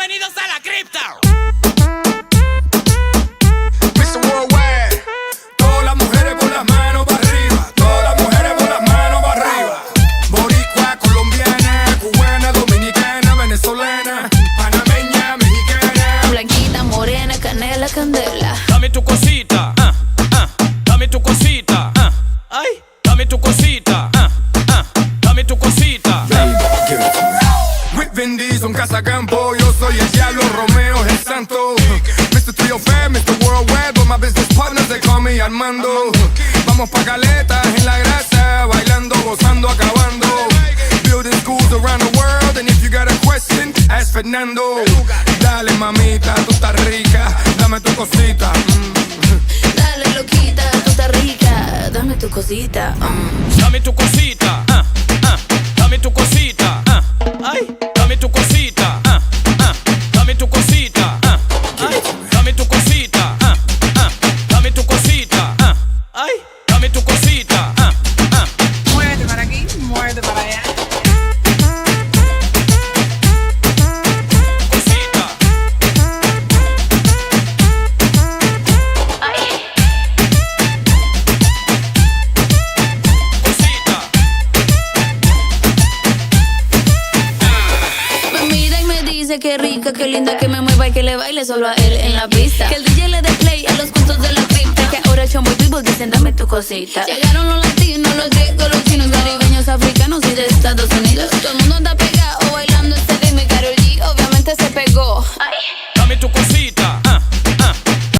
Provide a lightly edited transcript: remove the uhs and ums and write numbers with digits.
bienvenidos a la cripta. Mr. Worldwide, todas las mujeres con las manos para arriba, todas las mujeres con las manos para arriba. Boricua, colombiana, cubana, dominicana, venezolana, panameña, mexicana. Blanquita, morena, canela, candela. Dame tu cosita, dame tu cosita, ay, dame tu cosita, dame tu cosita. With Vin Diesel, un cazacampo, yo soy el diablo, Romeo es el santo. Mr. 305, Mr. Worldwide, but my business partners, they call me Armando. Vamos pa' caletas en la grasa, bailando, gozando, acabando. Building schools around the world, and if you got a question, ask Fernando. Dale mamita, tú estás rica, dame tu cosita. Dale loquita, tú estás rica. Dame tu cosita. Dame tu cosita, dame tu cosita, ay, dame tu cosita, dame tu cosita, ay, dame tu cosita, dame tu cosita, ay, dame tu cosita, Muévete para aquí, muévete para allá. cosita. Cosita. Me mira y me dice que rica, que linda, que me mueva y que le baile solo a él en la pista. Que el DJ le dé play a los cuentos de la cripta. Que ahora Chombo y People dicen dame tu cosita. Llegaron los latinos, los griegos, los chinos, caribeños, africanos y de Estados Unidos. Todo el mundo